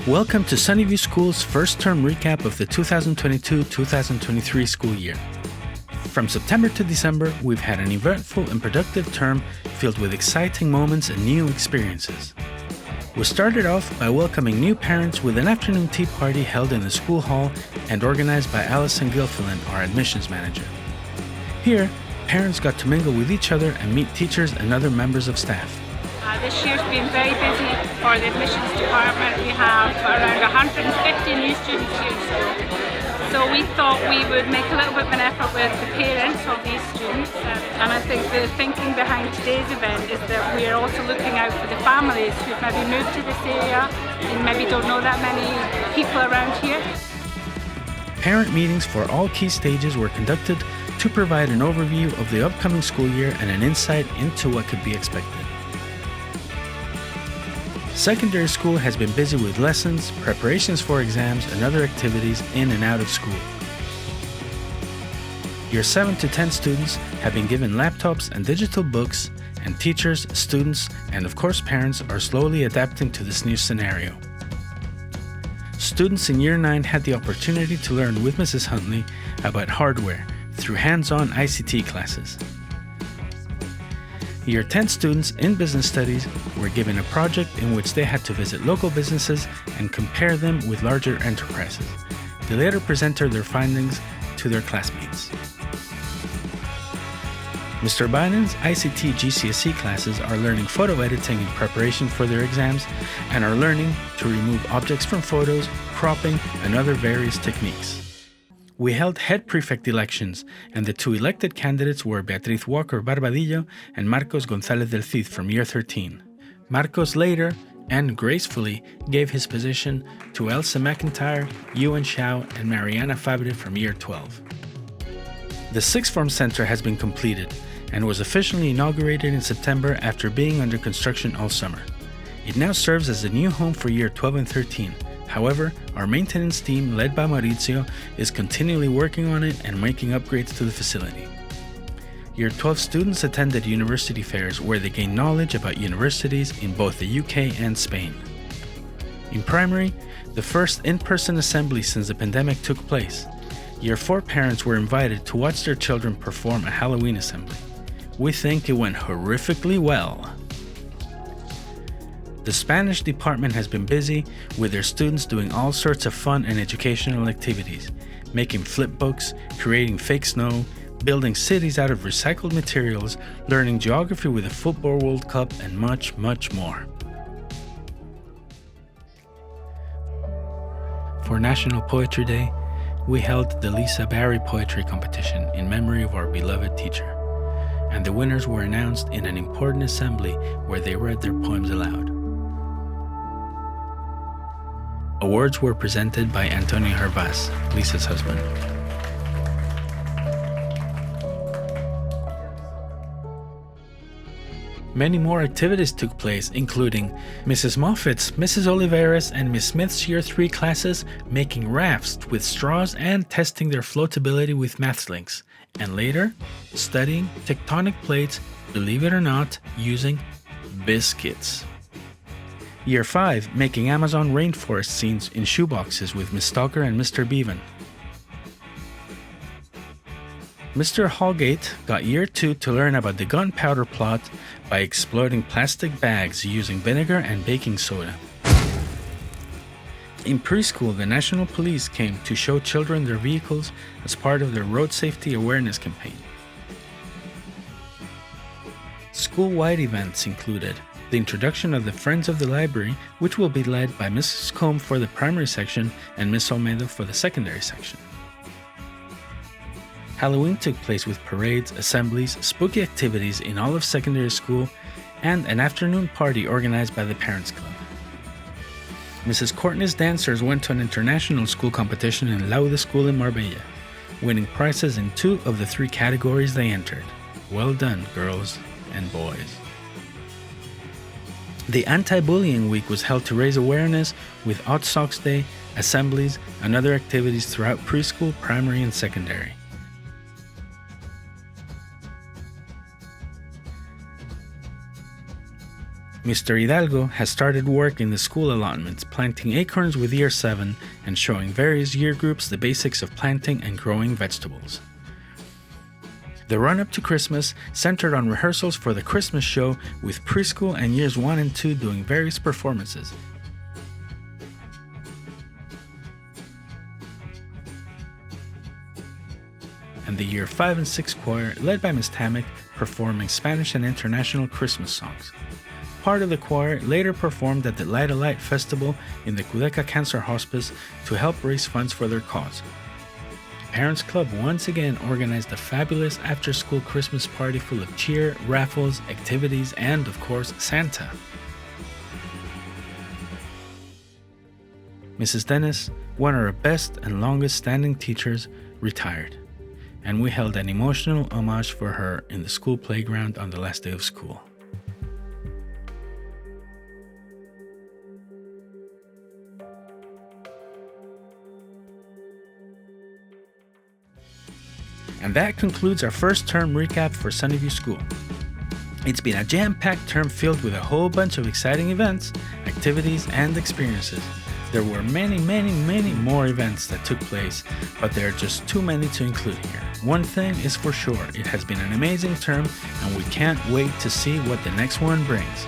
Welcome to Sunnyview School's first term recap of the 2022-2023 school year. From September to December, we've had an eventful and productive term filled with exciting moments and new experiences. We started off by welcoming new parents with an afternoon tea party held in the school hall and organized by Allison Gilfillan, our admissions manager. Here, parents got to mingle with each other and meet teachers and other members of staff. This year's been very busy for the admissions department. We have around 150 new students here in school. So we thought we would make a little bit of an effort with the parents of these students. And I think the thinking behind today's event is that we are also looking out for the families who've maybe moved to this area and maybe don't know that many people around here. Parent meetings for all key stages were conducted to provide an overview of the upcoming school year and an insight into what could be expected. Secondary school has been busy with lessons, preparations for exams, and other activities in and out of school. Year 7 to 10 students have been given laptops and digital books, and teachers, students, and of course parents are slowly adapting to this new scenario. Students in Year 9 had the opportunity to learn with Mrs. Huntley about hardware through hands-on ICT classes. Year 10 students in business studies were given a project in which they had to visit local businesses and compare them with larger enterprises. They later presented their findings to their classmates. Mr. Biden's ICT GCSE classes are learning photo editing in preparation for their exams and are learning to remove objects from photos, cropping, and other various techniques. We held head prefect elections, and the two elected candidates were Beatriz Walker Barbadillo and Marcos González del Cid from Year 13. Marcos later, and gracefully, gave his position to Elsa McIntyre, Yuan Xiao, and Mariana Fabre from Year 12. The Sixth Form Center has been completed and was officially inaugurated in September after being under construction all summer. It now serves as the new home for Year 12 and 13. However, our maintenance team, led by Mauricio, is continually working on it and making upgrades to the facility. Year 12 students attended university fairs where they gained knowledge about universities in both the UK and Spain. In primary, the first in-person assembly since the pandemic took place. Year 4 parents were invited to watch their children perform a Halloween assembly. We think it went horrifically well. The Spanish department has been busy with their students doing all sorts of fun and educational activities, making flip books, creating fake snow, building cities out of recycled materials, learning geography with the Football World Cup, and much, much more. For National Poetry Day, we held the Lisa Barry Poetry Competition in memory of our beloved teacher, and the winners were announced in an important assembly where they read their poems aloud. Awards were presented by Antonio Hervas, Lisa's husband. Many more activities took place, including Mrs. Moffitt's, Mrs. Oliveras, and Miss Smith's Year 3 classes making rafts with straws and testing their floatability with MathSlinks, and later studying tectonic plates, believe it or not, using biscuits. Year 5, making Amazon rainforest scenes in shoeboxes with Miss Stalker and Mr. Bevan. Mr. Hallgate got Year 2 to learn about the gunpowder plot by exploding plastic bags using vinegar and baking soda. In preschool, the National Police came to show children their vehicles as part of their road safety awareness campaign. School-wide events included the introduction of the Friends of the Library, which will be led by Mrs. Combe for the primary section and Miss Olmedo for the secondary section. Halloween took place with parades, assemblies, spooky activities in all of secondary school, and an afternoon party organized by the Parents Club. Mrs. Courtney's dancers went to an international school competition in Laude School in Marbella, winning prizes in 2 of the 3 categories they entered. Well done, girls and boys. The Anti-Bullying Week was held to raise awareness with Odd Socks Day, assemblies, and other activities throughout preschool, primary, and secondary. Mr. Hidalgo has started work in the school allotments, planting acorns with Year 7 and showing various year groups the basics of planting and growing vegetables. The run-up to Christmas centered on rehearsals for the Christmas show, with preschool and years 1 and 2 doing various performances. And the year 5 and 6 choir, led by Ms. Tamick, performing Spanish and international Christmas songs. Part of the choir later performed at the Light a Light Festival in the Cudeca Cancer Hospice to help raise funds for their cause. Parents Club once again organized a fabulous after-school Christmas party full of cheer, raffles, activities, and, of course, Santa. Mrs. Dennis, one of our best and longest-standing teachers, retired, and we held an emotional homage for her in the school playground on the last day of school. And that concludes our first term recap for Sunnyview School. It's been a jam-packed term filled with a whole bunch of exciting events, activities, and experiences. There were many more events that took place, but there are just too many to include here. One thing is for sure, it has been an amazing term, and we can't wait to see what the next one brings.